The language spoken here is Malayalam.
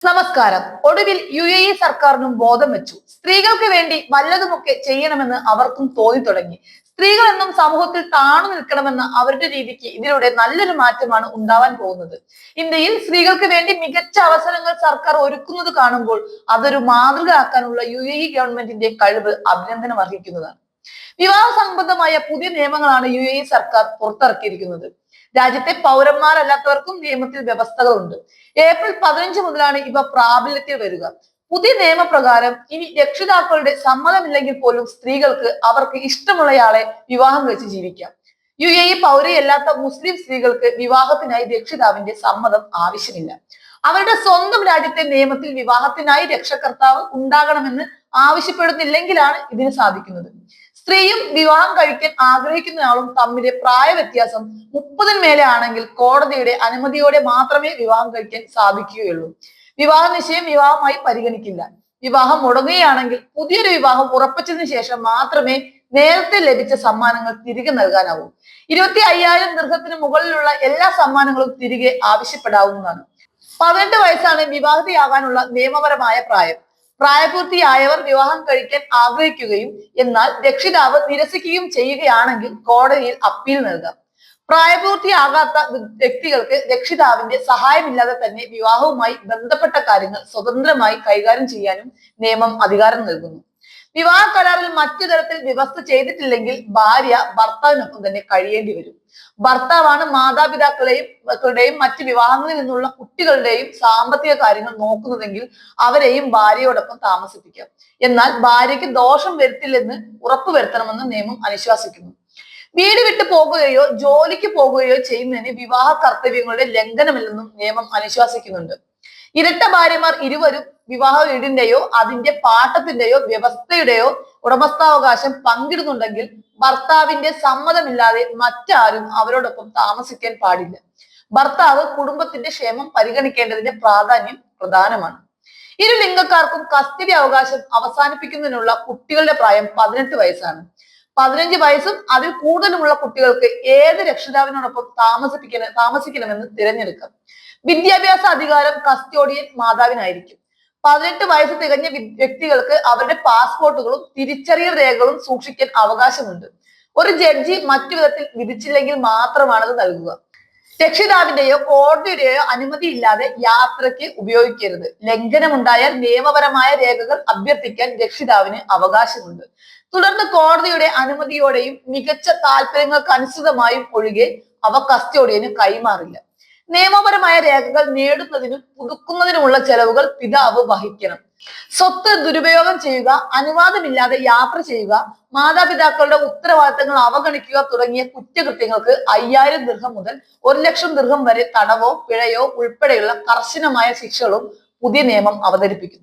നമസ്കാരം. ഒടുവിൽ UAE സർക്കാരിനും ബോധം വെച്ചു. സ്ത്രീകൾക്ക് വേണ്ടി വല്ലതുമൊക്കെ ചെയ്യണമെന്ന് അവർക്കും തോന്നി തുടങ്ങി. സ്ത്രീകൾ എന്നും സമൂഹത്തിൽ താണു നിൽക്കണമെന്ന അവരുടെ രീതിക്ക് ഇതിലൂടെ നല്ലൊരു മാറ്റമാണ് ഉണ്ടാവാൻ പോകുന്നത്. ഇന്ത്യയിൽ സ്ത്രീകൾക്ക് വേണ്ടി മികച്ച അവസരങ്ങൾ സർക്കാർ ഒരുക്കുന്നത് കാണുമ്പോൾ അതൊരു മാതൃകയാക്കാനുള്ള UAE ഗവൺമെന്റിന്റെ കഴിവ് അഭിനന്ദനം അർഹിക്കുന്നതാണ്. വിവാഹ സംബന്ധമായ പുതിയ നിയമങ്ങളാണ് UAE സർക്കാർ പുറത്തിറക്കിയിരിക്കുന്നത്. രാജ്യത്തെ പൗരന്മാരല്ലാത്തവർക്കും നിയമത്തിൽ വ്യവസ്ഥകളുണ്ട്. ഏപ്രിൽ 15 മുതലാണ് ഇവ പ്രാബല്യത്തിൽ വരിക. പുതിയ നിയമപ്രകാരം ഇനി രക്ഷിതാക്കളുടെ സമ്മതമില്ലെങ്കിൽ പോലും സ്ത്രീകൾക്ക് അവർക്ക് ഇഷ്ടമുള്ളയാളെ വിവാഹം കഴിച്ച് ജീവിക്കാം. UAE പൗരയല്ലാത്ത മുസ്ലിം സ്ത്രീകൾക്ക് വിവാഹത്തിനായി രക്ഷിതാവിന്റെ സമ്മതം ആവശ്യമില്ല. അവരുടെ സ്വന്തം രാജ്യത്തെ നിയമത്തിൽ വിവാഹത്തിനായി രക്ഷകർത്താവ് ഉണ്ടാകണമെന്ന് ആവശ്യപ്പെടുന്നില്ലെങ്കിലാണ് ഇതിന് സാധിക്കുന്നത്. സ്ത്രീയും വിവാഹം കഴിക്കാൻ ആഗ്രഹിക്കുന്നയാളും തമ്മിലെ പ്രായ വ്യത്യാസം 30-ന് മേലെ ആണെങ്കിൽ കോടതിയുടെ അനുമതിയോടെ മാത്രമേ വിവാഹം കഴിക്കാൻ സാധിക്കുകയുള്ളൂ. വിവാഹ നിശ്ചയം വിവാഹമായി പരിഗണിക്കില്ല. വിവാഹം മുടങ്ങുകയാണെങ്കിൽ പുതിയൊരു വിവാഹം ഉറപ്പിച്ചതിന് ശേഷം മാത്രമേ നേരത്തെ ലഭിച്ച സമ്മാനങ്ങൾ തിരികെ നൽകാനാവൂ. 25,000 ദിർഹത്തിന് മുകളിലുള്ള എല്ലാ സമ്മാനങ്ങളും തിരികെ ആവശ്യപ്പെടാവുന്നതാണ്. 18 വയസ്സാണ് വിവാഹിതയാകാനുള്ള നിയമപരമായ പ്രായം. പ്രായപൂർത്തിയായവർ വിവാഹം കഴിക്കാൻ ആഗ്രഹിക്കുകയും എന്നാൽ രക്ഷിതാവ് നിരസിക്കുകയും ചെയ്യുകയാണെങ്കിൽ കോടതിയിൽ അപ്പീൽ നൽകാം. പ്രായപൂർത്തിയാകാത്ത വ്യക്തികൾക്ക് രക്ഷിതാവിന്റെ സഹായമില്ലാതെ തന്നെ വിവാഹവുമായി ബന്ധപ്പെട്ട കാര്യങ്ങൾ സ്വതന്ത്രമായി കൈകാര്യം ചെയ്യാനും നിയമം അധികാരം നൽകുന്നു. വിവാഹ കരാറിൽ മറ്റു തരത്തിൽ വ്യവസ്ഥ ചെയ്തിട്ടില്ലെങ്കിൽ ഭാര്യ ഭർത്താവിനൊപ്പം തന്നെ കഴിയേണ്ടി വരും. ഭർത്താവാണ് മാതാപിതാക്കളുടെയും മറ്റ് വിവാഹങ്ങളിൽ നിന്നുള്ള കുട്ടികളുടെയും സാമ്പത്തിക കാര്യങ്ങൾ നോക്കുന്നതെങ്കിൽ അവരെയും ഭാര്യയോടൊപ്പം താമസിപ്പിക്കാം. എന്നാൽ ഭാര്യയ്ക്ക് ദോഷം വരുത്തില്ലെന്ന് ഉറപ്പുവരുത്തണമെന്ന് നിയമം അനുശാസിക്കുന്നു. വീട് വിട്ടു പോകുകയോ ജോലിക്ക് പോകുകയോ ചെയ്യുന്നതിന് വിവാഹ കർത്തവ്യങ്ങളുടെ ലംഘനമില്ലെന്നും നിയമം അനുശാസിക്കുന്നുണ്ട്. ഇരട്ട ഭാര്യമാർ ഇരുവരും വിവാഹ വീടിന്റെയോ അതിന്റെ പാട്ടത്തിന്റെയോ വ്യവസ്ഥയുടെയോ ഉടമസ്ഥാവകാശം പങ്കിടുന്നുണ്ടെങ്കിൽ ഭർത്താവിന്റെ സമ്മതമില്ലാതെ മറ്റാരും അവരോടൊപ്പം താമസിക്കാൻ പാടില്ല. ഭർത്താവ് കുടുംബത്തിന്റെ ക്ഷേമം പരിഗണിക്കേണ്ടതിന്റെ പ്രാധാന്യം പ്രധാനമാണ്. ഇരു ലിംഗക്കാർക്കും കസ്റ്റഡി അവകാശം അവസാനിപ്പിക്കുന്നതിനുള്ള കുട്ടികളുടെ പ്രായം 18 വയസ്സാണ്. 15 വയസ്സും അതിൽ കൂടുതലുമുള്ള കുട്ടികൾക്ക് ഏത് രക്ഷിതാവിനോടൊപ്പം താമസിക്കണമെന്ന് തിരഞ്ഞെടുക്കാം. വിദ്യാഭ്യാസ അധികാരം കസ്റ്റോഡിയൻ മാതാവിനായിരിക്കും. 18 വയസ്സ് തികഞ്ഞ വ്യക്തികൾക്ക് അവരുടെ പാസ്പോർട്ടുകളും തിരിച്ചറിയൽ രേഖകളും സൂക്ഷിക്കാൻ അവകാശമുണ്ട്. ഒരു ജഡ്ജി മറ്റു വിധത്തിൽ വിധിച്ചില്ലെങ്കിൽ മാത്രമാണ് അത് നൽകുക. രക്ഷിതാവിന്റെയോ കോടതിയുടെയോ അനുമതിയില്ലാതെ യാത്രയ്ക്ക് ഉപയോഗിക്കരുത്. ലംഘനമുണ്ടായാൽ നിയമപരമായ രേഖകൾ അഭ്യർത്ഥിക്കാൻ രക്ഷിതാവിന് അവകാശമുണ്ട്. തുടർന്ന് കോടതിയുടെ അനുമതിയോടെയും മികച്ച താല്പര്യങ്ങൾക്ക് അനുസൃതമായും ഒഴികെ അവ കസ്റ്റോഡിയന് കൈമാറില്ല. നിയമപരമായ രേഖകൾ നേടുന്നതിനും പുതുക്കുന്നതിനുമുള്ള ചെലവുകൾ പിതാവ് വഹിക്കണം. സ്വത്ത് ദുരുപയോഗം ചെയ്യുക, അനുവാദമില്ലാതെ യാത്ര ചെയ്യുക, മാതാപിതാക്കളുടെ ഉത്തരവാദിത്തങ്ങൾ അവഗണിക്കുക തുടങ്ങിയ കുറ്റകൃത്യങ്ങൾക്ക് 5,000 ദിർഹം മുതൽ 1,00,000 ദിർഹം വരെ തടവോ പിഴയോ ഉൾപ്പെടെയുള്ള കർശനമായ ശിക്ഷകളും പുതിയ നിയമം അവതരിപ്പിക്കുന്നു.